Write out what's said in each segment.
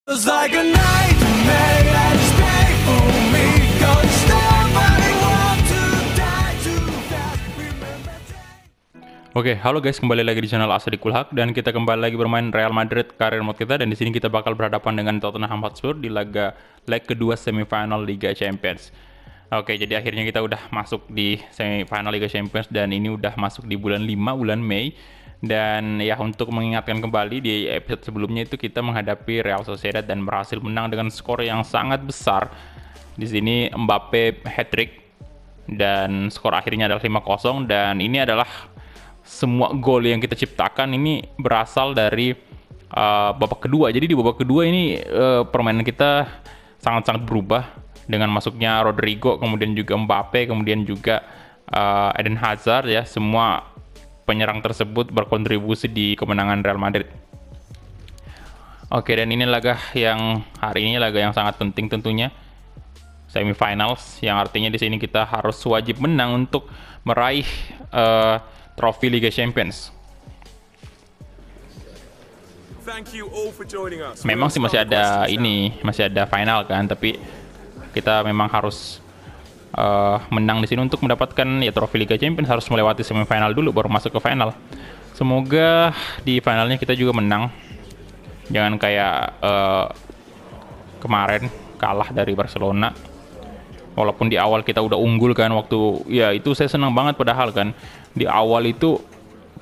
It's like a nightmare that is painful me. Don't stop, I don't want to die too fast. Remember time. Oke, halo guys, kembali lagi di channel Asadikul Haq dan kita kembali lagi bermain Real Madrid Career Mode kita, dan di sini kita bakal berhadapan dengan Tottenham Hotspur di leg kedua semifinal Liga Champions. Oke, jadi akhirnya kita udah masuk di semifinal Liga Champions dan ini udah masuk di bulan 5, bulan Mei. Dan ya, untuk mengingatkan kembali, di episode sebelumnya itu kita menghadapi Real Sociedad dan berhasil menang dengan skor yang sangat besar. Di sini Mbappe hat-trick dan skor akhirnya adalah 5-0, dan ini adalah semua gol yang kita ciptakan ini berasal dari babak kedua. Jadi di babak kedua ini permainan kita sangat-sangat berubah dengan masuknya Rodrigo, kemudian juga Mbappe, kemudian juga Eden Hazard ya. Semua penyerang tersebut berkontribusi di kemenangan Real Madrid. Oke, dan ini laga yang hari ini laga yang sangat penting tentunya, semifinals, yang artinya di sini kita harus wajib menang untuk meraih trofi Liga Champions. Memang sih masih ada final kan, tapi kita memang harus menang di sini untuk mendapatkan ya trofi Liga Champions. Harus melewati semifinal dulu baru masuk ke final. Semoga di finalnya kita juga menang, jangan kayak kemarin kalah dari Barcelona. Walaupun di awal kita udah unggul kan, waktu ya itu saya senang banget, padahal kan di awal itu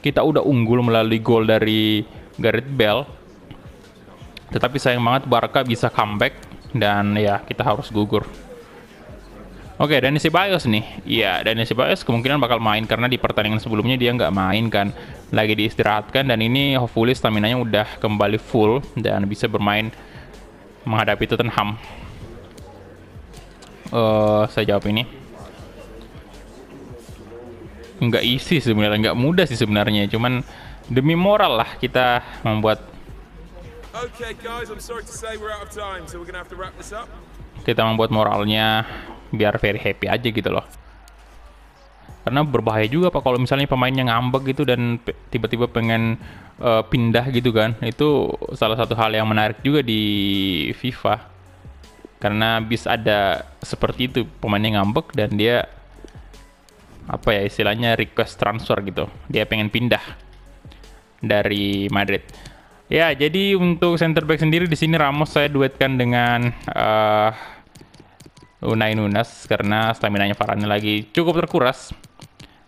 kita udah unggul melalui gol dari Gareth Bale, tetapi sayang banget Barca bisa comeback dan ya kita harus gugur. Oke, Dani Ceballos nih. Iya, Dani Ceballos kemungkinan bakal main karena di pertandingan sebelumnya dia nggak main kan, lagi diistirahatkan, dan ini hopefully stamina-nya udah kembali full dan bisa bermain menghadapi Tottenham. Saya jawab ini nggak easy sebenarnya, nggak mudah sih sebenarnya, cuman demi moral lah kita membuat moralnya biar very happy aja gitu loh. Karena berbahaya juga Pak kalau misalnya pemainnya ngambek gitu dan tiba-tiba pengen pindah gitu kan. Itu salah satu hal yang menarik juga di FIFA. Karena bisa ada seperti itu, pemainnya ngambek dan dia apa ya istilahnya request transfer gitu. Dia pengen pindah dari Madrid. Ya, jadi untuk center back sendiri di sini Ramos saya duetkan dengan Unai Nunez karena stamina-nya Varane lagi cukup terkuras.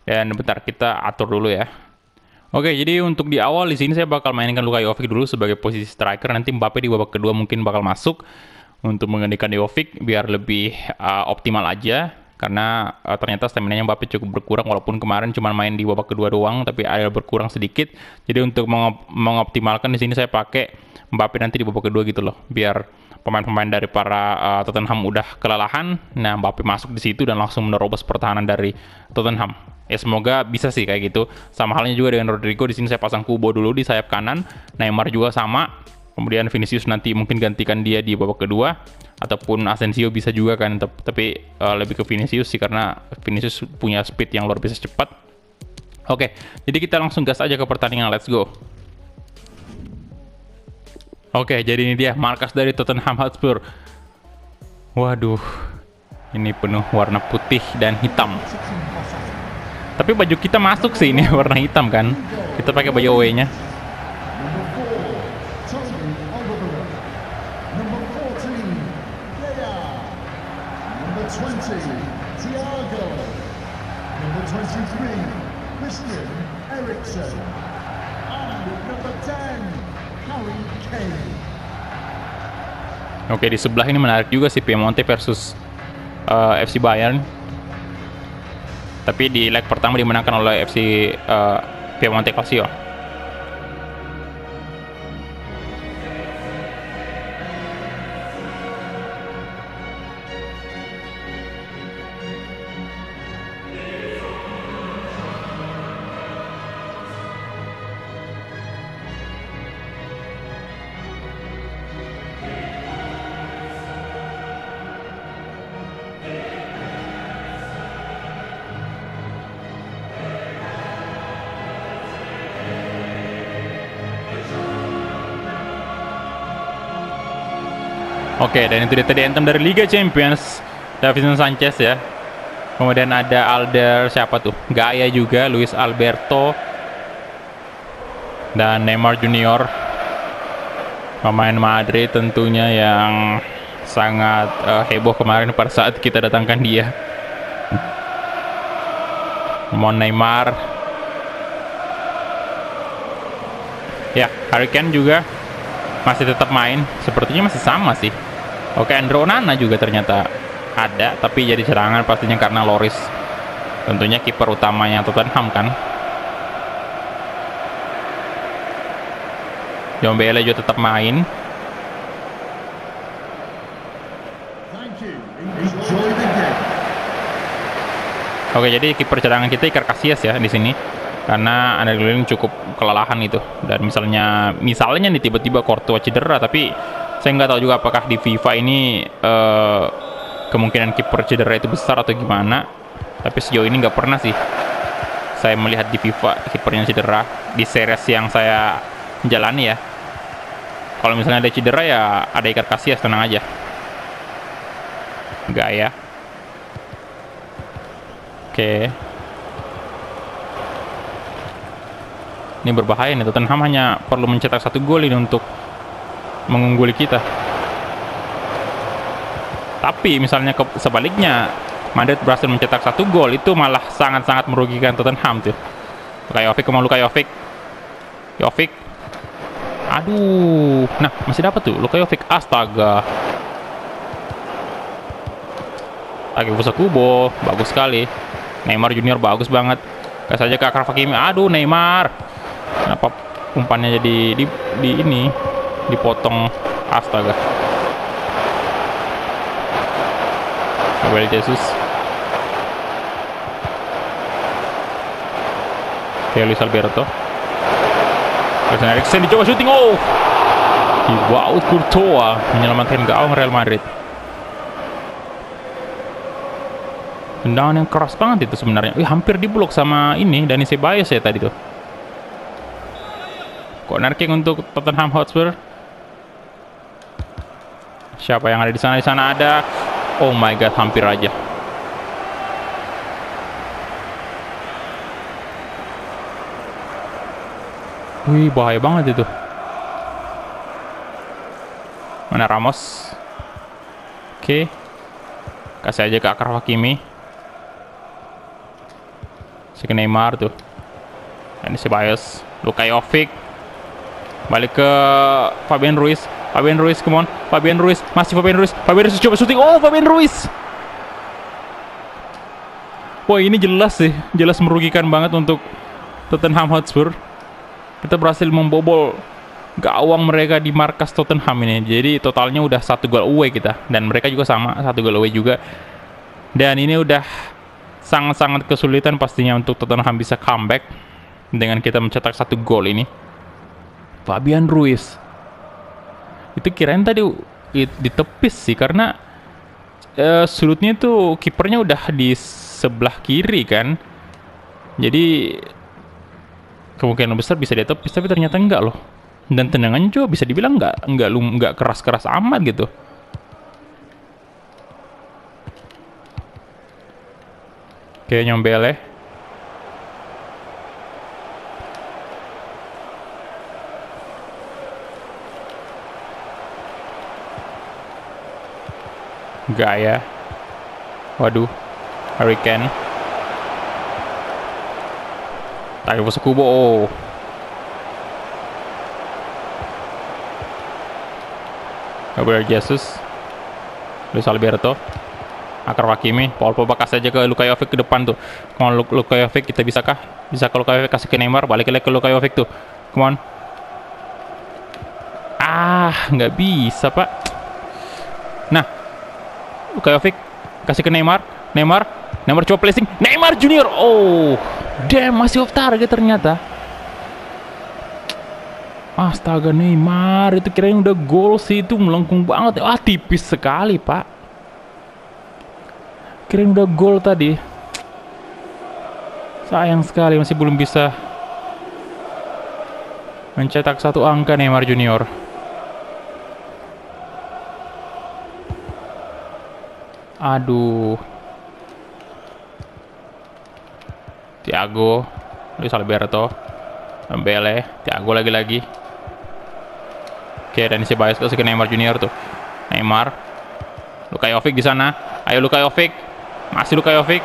Dan bentar kita atur dulu ya. Oke, jadi untuk di awal di sini saya bakal mainkan Luka Jovic dulu sebagai posisi striker. Nanti Mbappe di babak kedua mungkin bakal masuk untuk menggantikan Jovic biar lebih optimal aja. Karena ternyata stamina-nya Mbappe cukup berkurang, walaupun kemarin cuma main di babak kedua doang, tapi ada berkurang sedikit. Jadi untuk mengoptimalkan di sini saya pakai Mbappe nanti di babak kedua gitu loh, biar pemain-pemain dari para Tottenham udah kelelahan. Nah, Mbappe masuk di situ dan langsung menerobos pertahanan dari Tottenham. Ya semoga bisa sih kayak gitu. Sama halnya juga dengan Rodrigo, di sini saya pasang Kubo dulu di sayap kanan. Neymar juga sama. Kemudian Vinicius nanti mungkin gantikan dia di babak kedua, ataupun Asensio bisa juga kan, tapi lebih ke Vinicius sih karena Vinicius punya speed yang luar biasa cepat. Oke, jadi kita langsung gas aja ke pertandingan, let's go. Oke, jadi ini dia markas dari Tottenham Hotspur. Waduh, ini penuh warna putih dan hitam. Tapi baju kita masuk sih ini warna hitam kan. Kita pakai baju away-nya. Oke, di sebelah ini menarik juga sih, Piemonte versus FC Bayern. Tapi di leg pertama dimenangkan oleh FC Piemonte Calcio. Oke, dan itu dia tadi anthem dari Liga Champions, Davinson Sanchez ya. Kemudian ada Alder, siapa tuh? Gaya juga, Luis Alberto, dan Neymar Junior, pemain Madrid tentunya yang sangat heboh kemarin pada saat kita datangkan dia. Mon Neymar, ya Harry Kane juga masih tetap main, sepertinya masih sama sih. Oke, Andre Onana juga ternyata ada, tapi jadi serangan pastinya karena Loris, tentunya kiper utamanya Tottenham kan. Jombele juga tetap main. Oke, jadi kiper cadangan kita Iker Casillas ya di sini, karena Andre Glenn cukup kelelahan itu. Dan misalnya nih tiba-tiba Courtois cedera, tapi saya nggak tahu juga apakah di FIFA ini kemungkinan kiper cedera itu besar atau gimana. Tapi sejauh ini nggak pernah sih saya melihat di FIFA kipernya cedera di series yang saya jalani ya. Kalau misalnya ada cedera ya ada Iker Casillas, tenang aja. Enggak ya. Oke. Ini berbahaya nih, Tottenham hanya perlu mencetak 1 gol ini untuk mengungguli kita. Tapi misalnya sebaliknya Madrid berhasil mencetak 1 gol, itu malah sangat-sangat merugikan Tottenham tuh. Luka Jovic. Aduh, nah masih dapat tuh Luka Jovic, astaga. Takefusa Kubo, bagus sekali. Neymar Junior bagus banget. Kasih aja ke Achraf Hakimi. Aduh, Neymar. Kenapa umpannya jadi di ini dipotong, astaga. Gabriel Jesus. Luis Alberto. Christian Eriksen dicoba syuting. Oh, Thibaut Courtois menyelamatkan gawang Real Madrid. Tendangan yang keras banget itu sebenarnya. Hampir diblok sama ini Dani Ceballos ya tadi tuh. Corner kick untuk Tottenham Hotspur. Siapa yang ada di sana? Di sana ada. Oh my god, hampir aja. Wih, bahaya banget itu. Mana Ramos? Oke. Kasih aja ke Achraf Hakimi. Si Neymar tuh. Ini Ceballos, Luka Jovic. Balik ke Fabian Ruiz, come on. Fabian Ruiz coba syuting. Oh, Fabian Ruiz. Wah, ini jelas merugikan banget untuk Tottenham Hotspur. Kita berhasil membobol gawang mereka di markas Tottenham ini. Jadi totalnya udah 1 gol away kita, dan mereka juga sama 1 gol away juga. Dan ini udah sangat-sangat kesulitan pastinya untuk Tottenham bisa comeback dengan kita mencetak 1 gol ini. Fabian Ruiz itu kirain tadi ditepis sih, karena sudutnya itu kipernya udah di sebelah kiri kan, jadi kemungkinan besar bisa ditepis, tapi ternyata enggak loh. Dan tendangannya juga bisa dibilang enggak keras-keras amat gitu. Oke, Nyombele. Gaya. Waduh. Harry Kane. Takefusa Kubo. Oh. Gabriel Jesus. Luis Alberto. Achraf Hakimi. Paul Pogba kasih aja ke Luka Jovic ke depan tuh. Come on, Luka Jovic, kita bisa kah? Bisa ke Luka Jovic, kasih ke Neymar. Balik lagi ke Luka Jovic tuh. Come on. Nggak bisa, Pak. Nah, Luka Jovic kasih ke Neymar coba placing. Neymar Junior. Oh, damn, masih off target ternyata. Astaga, Neymar itu kirain udah gol sih, itu melengkung banget. Tipis sekali, Pak. Kirain udah gol tadi. Sayang sekali masih belum bisa mencetak 1 angka Neymar Junior. Aduh. Thiago, Luis Alberto, Dembele, Thiago lagi-lagi. Oke, dan si Ceballos kasih ke Neymar Junior tuh. Neymar, Luka Jovic di sana. Ayo Luka Jovic, masih Luka Jovic.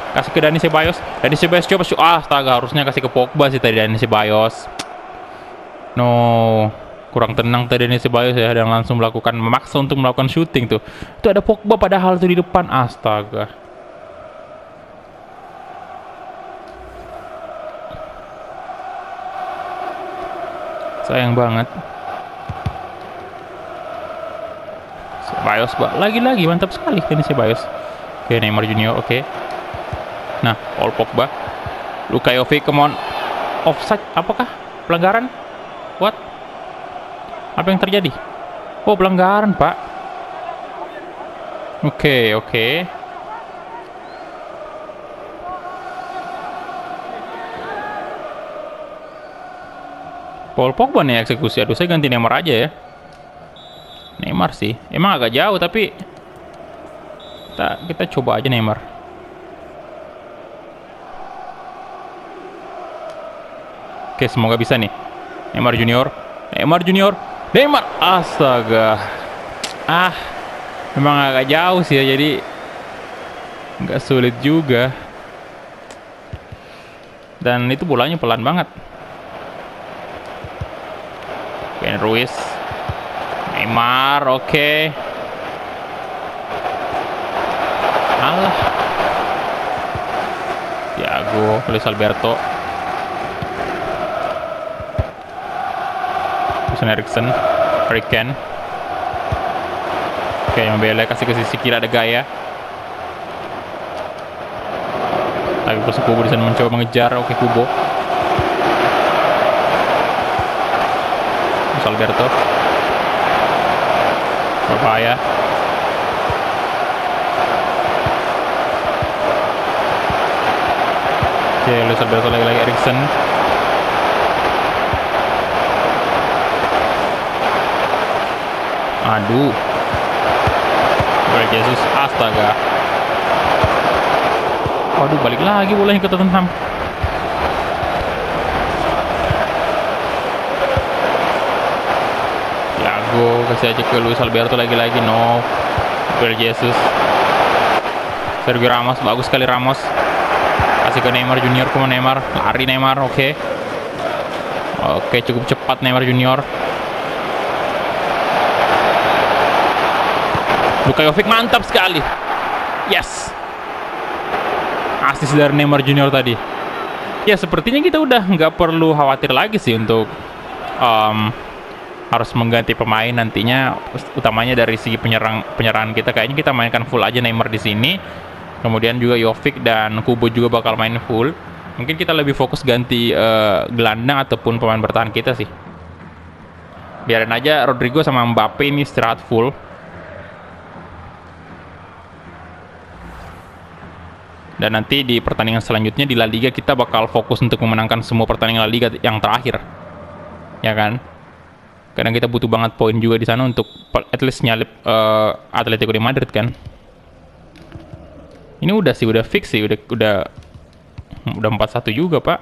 Kasih ke Dani Ceballos. Dani Ceballos coba astaga, harusnya kasih ke Pogba sih tadi Dani Ceballos. No, kurang tenang tadi Dani Ceballos ya, dan langsung memaksa untuk melakukan shooting tuh. Itu ada Pogba padahal tuh di depan, astaga. Sayang banget. Ceballos lagi-lagi mantap sekali ini Ceballos. Oke, Neymar Junior, oke. Nah, Paul Pogba, Luka Jovic, come on. Offside, apakah pelanggaran? What? Apa yang terjadi? Oh, pelanggaran, Pak. Oke. Paul Pogba nih eksekusi. Aduh, saya ganti Neymar aja ya. Neymar sih. Emang agak jauh, tapi kita coba aja Neymar. Oke, semoga bisa nih. Neymar Junior. Astaga. Memang agak jauh sih ya, jadi nggak sulit juga. Dan itu bolanya pelan banget. Ben Ruiz, Neymar, oke. Alah. Thiago, Luis Alberto, Eriksen, Harry Kane. Oke, yang Bele kasih ke sisi kiri, ada Gaya. Tapi pas Kubo di sana mencoba mengejar. Oke, Kubo. Luis Alberto. Berbahaya. Oke, Luis Alberto lagi-lagi, Eriksen. Aduh. Jesus, astaga. Waduh, balik lagi bolanya ke Tottenham. Thiago kasih aja ke Luis Alberto lagi-lagi. No. Jesus. Sergio Ramos, bagus sekali Ramos. Kasih ke Neymar Junior, ke Neymar. Lari Neymar, oke. Oke, cukup cepat Neymar Junior. Luka Jovic mantap sekali. Yes. Asis dari Neymar Junior tadi. Ya, sepertinya kita udah nggak perlu khawatir lagi sih untuk harus mengganti pemain nantinya, utamanya dari segi penyerangan kita. Kayaknya kita mainkan full aja Neymar di sini. Kemudian juga Jovic dan Kubo juga bakal main full. Mungkin kita lebih fokus ganti gelandang ataupun pemain bertahan kita sih. Biarin aja Rodrigo sama Mbappe ini istirahat full. Dan nanti di pertandingan selanjutnya di La Liga kita bakal fokus untuk memenangkan semua pertandingan La Liga yang terakhir, ya kan? Karena kita butuh banget poin juga di sana untuk at least nyalip Atletico de Madrid kan. Ini udah fix sih, udah 4-1 juga, Pak.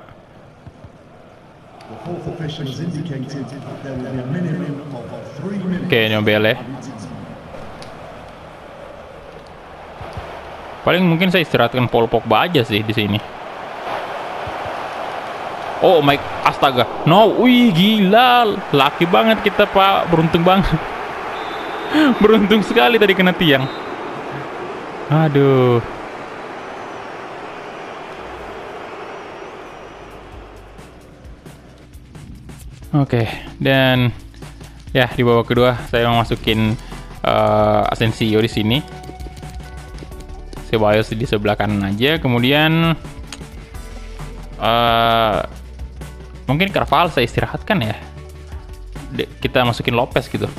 Oke, Nobele. Paling mungkin saya istirahatkan Paul Pogba aja sih di sini. Oh my, astaga. No, wih gila. Laki banget kita, Pak. Beruntung banget. Beruntung sekali tadi kena tiang. Aduh. Oke, dan ya di babak kedua saya mau masukin Asensio di sini. Ceballos di sebelah kanan aja, kemudian mungkin Carvajal saya istirahatkan ya. Kita masukin Lopez gitu,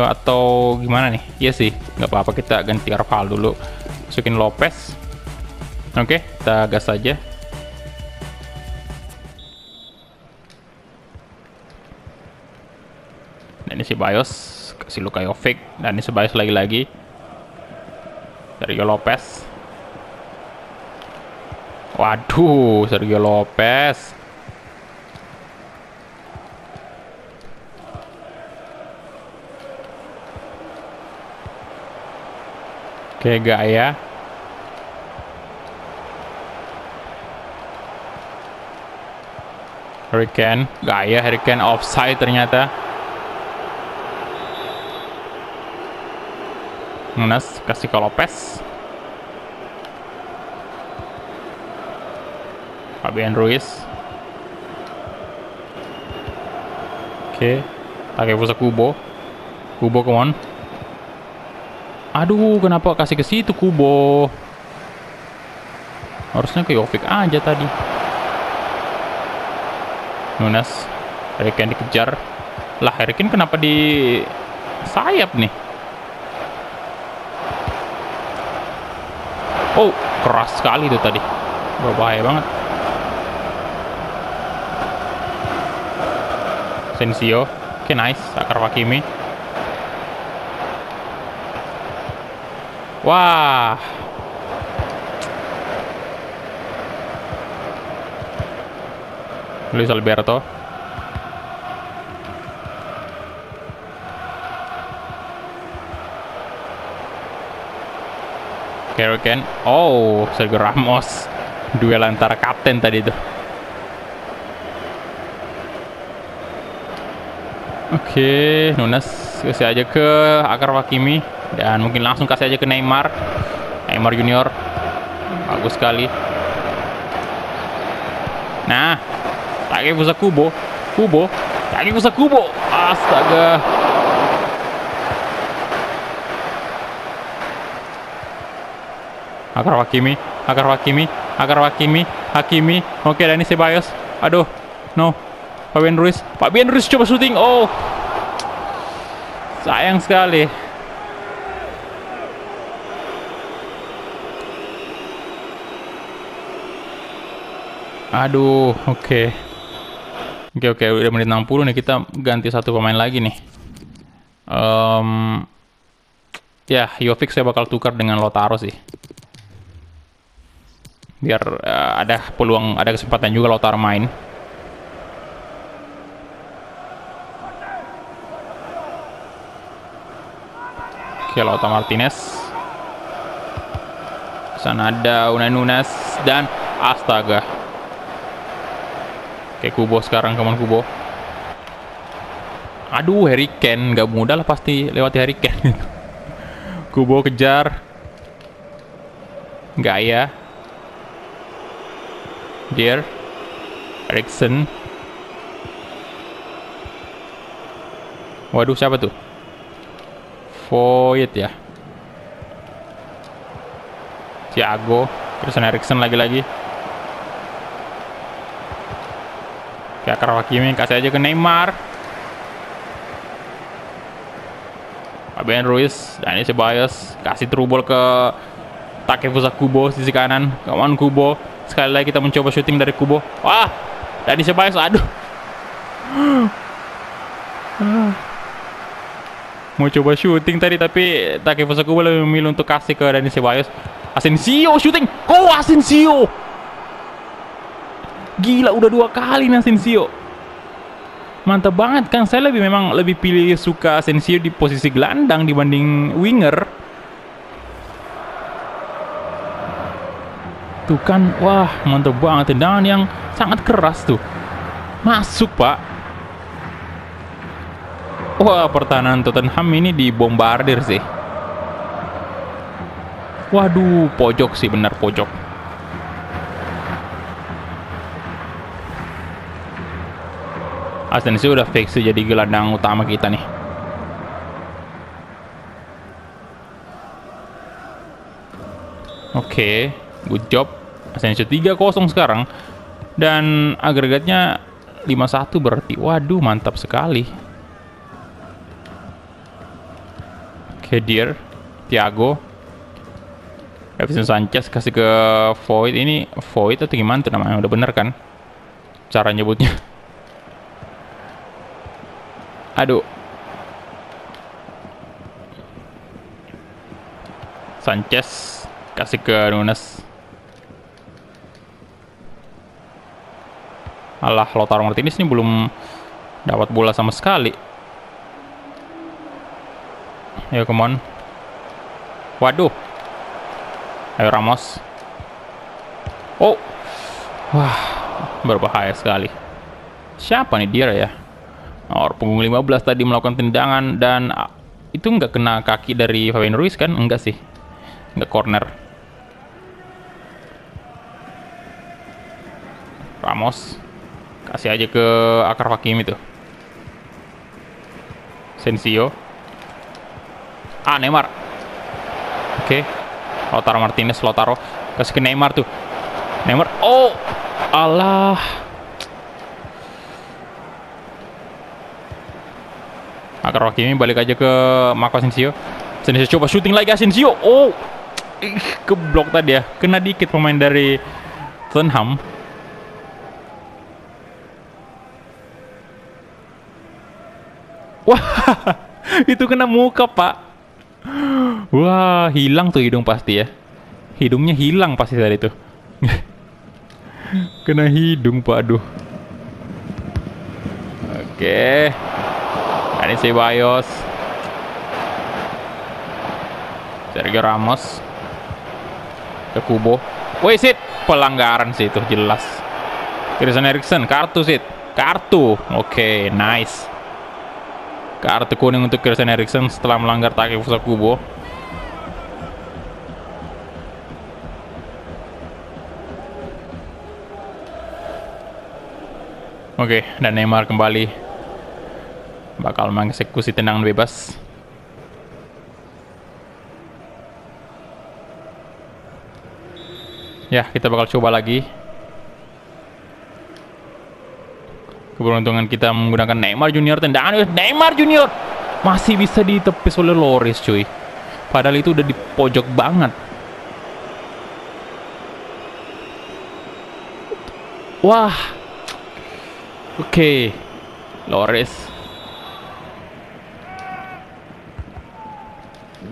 atau gimana nih? Iya sih, nggak apa-apa, kita ganti Carvajal dulu, masukin Lopez. Oke, kita gas aja. Dan ini Ceballos kasih Luka Jovic, dan ini Ceballos lagi-lagi. Sergio Lopez. Waduh, Sergio Lopez. Oke, Gaya. Harry Kane, Gaya, Harry Kane offside ternyata. Nunes kasih ke Lopez. Fabian Ruiz. Oke, Takefusa Kubo. Kubo, come on. Aduh, kenapa kasih ke situ Kubo? Harusnya ke Jovic aja tadi. Nunes, Harry Kane dikejar. Lah, Harry Kane kenapa di sayap nih? Oh, keras sekali itu tadi. Berbahaya banget. Sensio. Oke, nice. Akar Hakimi. Wah. Luis Alberto. Harry Kane. Oh, Sergio Ramos. Duel antara kapten tadi itu. Oke, Nunes kasih aja ke Akar Hakimi. Dan mungkin langsung kasih aja ke Neymar. Neymar Junior. Bagus sekali. Nah, Takefusa Kubo. Kubo. Takefusa Kubo. Astaga. Akar Hakimi. Akar Hakimi. Akar Hakimi. Hakimi. Oke, Dani Ceballos. Aduh. No. Fabian Ruiz. Fabian Ruiz coba syuting. Oh. Sayang sekali. Aduh, oke. Oke, udah menit 60 nih, kita ganti satu pemain lagi nih. Ya, Jovic saya bakal tukar dengan Lautaro sih. Biar ada peluang, ada kesempatan juga Lautaro main. Oke, Lautaro Martinez. Sana ada Unai Nunes dan astaga. Oke, Kubo sekarang, kemana Kubo? Aduh, Harry Kane, nggak mudah lah pasti lewati Harry Kane. Kubo kejar. Gaya. Dier. Eriksen. Waduh, siapa tuh? Void ya. Thiago. Christian Eriksen lagi-lagi. Akar Hakimi, kasih aja ke Neymar. Fabian Ruiz, Dani Ceballos, kasih trouble ke Takefusa Kubo sisi kanan. Kawan Kubo, sekali lagi kita mencoba syuting dari Kubo. Wah, Dani Ceballos, aduh. Mau coba syuting tadi tapi Takefusa Kubo lebih memilih untuk kasih ke Dani Ceballos. Asensio syuting. Oh, Asensio. Gila, udah 2 kali nih Asensio. Mantap banget kan. Saya memang lebih pilih suka Asensio di posisi gelandang dibanding winger. Tuh kan, wah mantap banget. Tendangan yang sangat keras tuh. Masuk, Pak. Wah, pertahanan Tottenham ini dibombardir sih. Waduh, pojok sih, benar pojok. Asensio udah fix jadi gelandang utama kita nih. Oke, good job. Asensio 3-0 sekarang. Dan agregatnya 5-1 berarti. Waduh, mantap sekali. Oke, Dier. Thiago. Davinson Sanchez kasih ke Void. Ini Void atau gimana tuh namanya? Udah bener kan? Cara nyebutnya. Aduh. Sanchez kasih ke Nunes. Alah, Lautaro Martinez ini belum dapat bola sama sekali. Ayo, come on. Waduh. Ayo Ramos. Oh. Wah, berbahaya sekali. Siapa nih dia ya? Nomor punggung 15 tadi melakukan tendangan dan itu nggak kena kaki dari Fabian Ruiz kan? Enggak sih. Nggak corner. Ramos kasih aja ke Akar Hakimi tuh. Sensio. Neymar. Oke. Lautaro Martinez, Lautaro kasih ke Neymar tuh. Neymar. Oh, alah. Akar Hakimi balik aja ke Marco Asensio. Asensio coba shooting lagi Asensio. Oh, keblok tadi ya. Kena dikit pemain dari Tottenham. Wah, itu kena muka, Pak. Wah, hilang tuh hidung pasti ya. Hidungnya hilang pasti tadi tuh. Kena hidung, Pak. Aduh. Oke. Ini Ceballos. Sergio Ramos. Ke Kubo. Wih, sit. Pelanggaran sih itu, jelas. Christian Eriksen, kartu, sit. Kartu. Oke, nice. Kartu kuning untuk Christian Eriksen setelah melanggar Takefusa Kubo. Oke, dan Neymar kembali bakal mengeksekusi tendangan bebas. Ya, kita bakal coba lagi. Keberuntungan kita menggunakan Neymar Junior, tendangan Neymar Junior masih bisa ditepis oleh Loris, cuy. Padahal itu udah di pojok banget. Wah. Oke. Loris.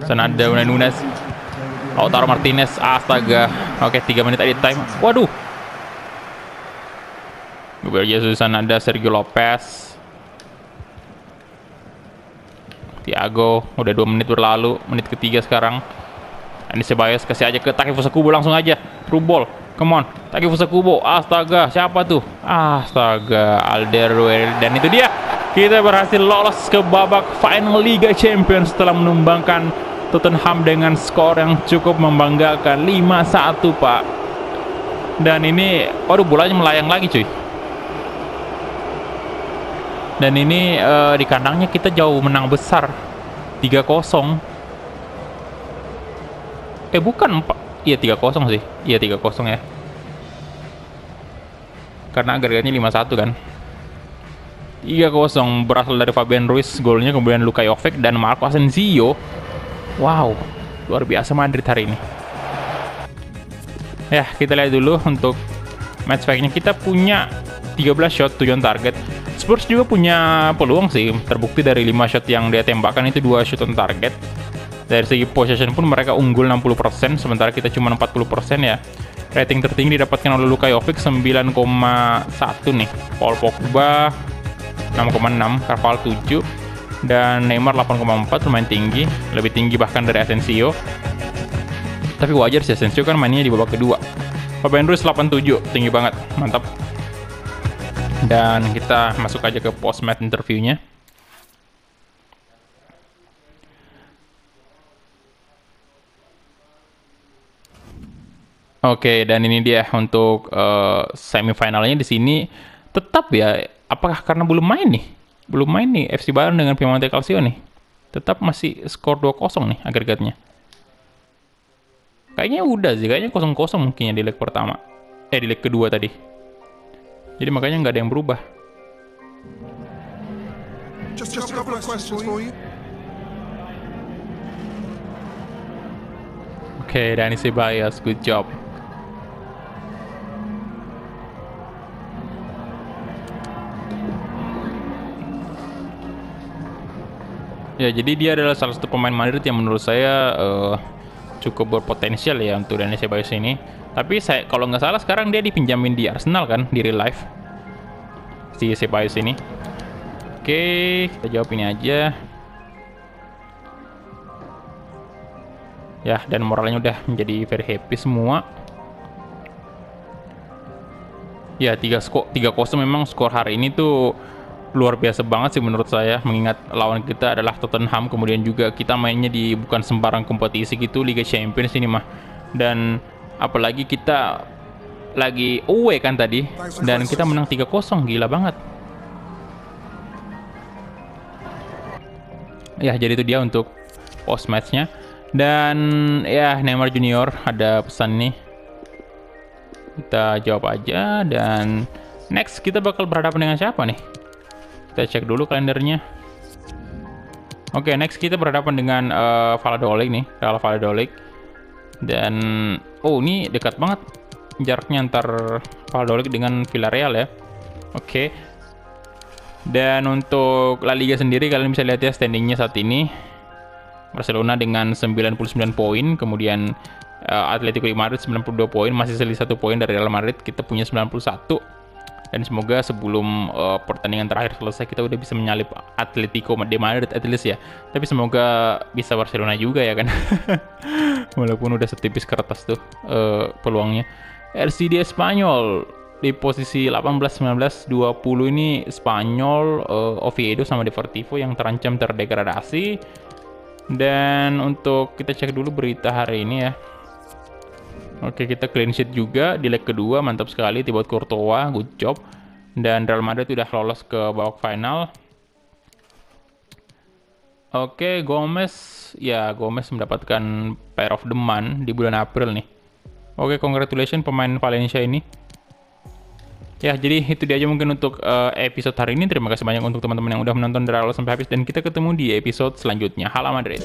Sanada Unai Nunes. Lautaro Martinez, astaga. Oke, 3 menit added time. Waduh. Gabriel Jesus, ada Sergio Lopez, Thiago. Udah 2 menit berlalu, menit ketiga sekarang. Ini Ceballos kasih aja ke Takefusa Kubo langsung aja. Through ball, come on. Takefusa Kubo, astaga, siapa tuh? Astaga, Alderweireld. Dan itu dia, kita berhasil lolos ke babak final Liga Champions setelah menumbangkan Tottenham dengan skor yang cukup membanggakan 5-1, Pak. Dan ini, waduh, bolanya melayang lagi, cuy. Dan ini di kandangnya kita jauh menang besar 3-0. Bukan 4. Iya 3-0 sih. Iya 3-0 ya. Karena agregatnya 5-1 kan. 3-0 berasal dari Fabian Ruiz golnya, kemudian Luka Jovic dan Marco Asensio. Wow, luar biasa Madrid hari ini. Ya, kita lihat dulu untuk match pack-nya. Kita punya 13 shot, 7 target. Spurs juga punya peluang sih, terbukti dari 5 shot yang dia tembakkan itu 2 shot on target. Dari segi possession pun mereka unggul 60%, sementara kita cuma 40% ya. Rating tertinggi didapatkan oleh Luka Jovic 9,1 nih. Paul Pogba 6,6, Carvalho 7, dan Neymar 8,4, lumayan tinggi, lebih tinggi bahkan dari Asensio. Tapi wajar sih, Asensio kan mainnya di babak kedua. Fabian Ruiz 87, tinggi banget, mantap. Dan kita masuk aja ke post-match interview-nya. Oke, dan ini dia untuk semifinalnya di sini. Tetap ya, apakah karena belum main nih? Belum main nih FC Bayern dengan Piemonte Calcio nih. Tetap masih skor 2-0 nih agregatnya. Kayaknya udah sih, kayaknya 0-0 mungkin ya di leg pertama. Di leg kedua tadi. Jadi makanya nggak ada yang berubah. Just a couple of questions for you. Oke, Dani Ceballos, good job. Ya, jadi dia adalah salah satu pemain Madrid yang menurut saya cukup berpotensial ya untuk Dani Ceballos ini. Tapi saya kalau nggak salah sekarang dia dipinjamin di Arsenal kan, di real life si Ceballos ini. Oke, kita jawab ini aja. Ya, dan moralnya udah menjadi very happy semua. Ya, 3-0 memang skor hari ini tuh luar biasa banget sih menurut saya, mengingat lawan kita adalah Tottenham, kemudian juga kita mainnya di bukan sembarang kompetisi gitu, Liga Champions ini mah. Dan apalagi kita lagi away kan tadi, dan kita menang 3-0, gila banget. Ya, jadi itu dia untuk post matchnya. Dan ya, Neymar Junior ada pesan nih, kita jawab aja. Dan next kita bakal berhadapan dengan siapa nih? Kita cek dulu kalendernya. Oke, next kita berhadapan dengan Valladolid nih, Real Valladolid. Dan ini dekat banget jaraknya antar Valladolid dengan Villarreal ya. Oke. Dan untuk La Liga sendiri kalian bisa lihat ya standingnya saat ini. Barcelona dengan 99 poin, kemudian Atletico Madrid 92 poin, masih selisih 1 poin dari Real Madrid. Kita punya 91. Dan semoga sebelum pertandingan terakhir selesai kita udah bisa menyalip Atletico de Madrid at least ya. Tapi semoga bisa Barcelona juga ya kan. Walaupun udah setipis kertas tuh peluangnya. RCD Spanyol di posisi 18, 19, 20 ini Spanyol, Oviedo sama Deportivo yang terancam terdegradasi. Dan untuk kita cek dulu berita hari ini ya. Oke, kita clean sheet juga di leg kedua, mantap sekali Thibaut Courtois, good job. Dan Real Madrid udah lolos ke babak final. Oke, Gomez mendapatkan Player of the Month di bulan April nih. Oke, congratulations pemain Valencia ini. Ya, jadi itu dia aja mungkin untuk episode hari ini. Terima kasih banyak untuk teman-teman yang udah menonton dari awal sampai habis, dan kita ketemu di episode selanjutnya. Hala Madrid.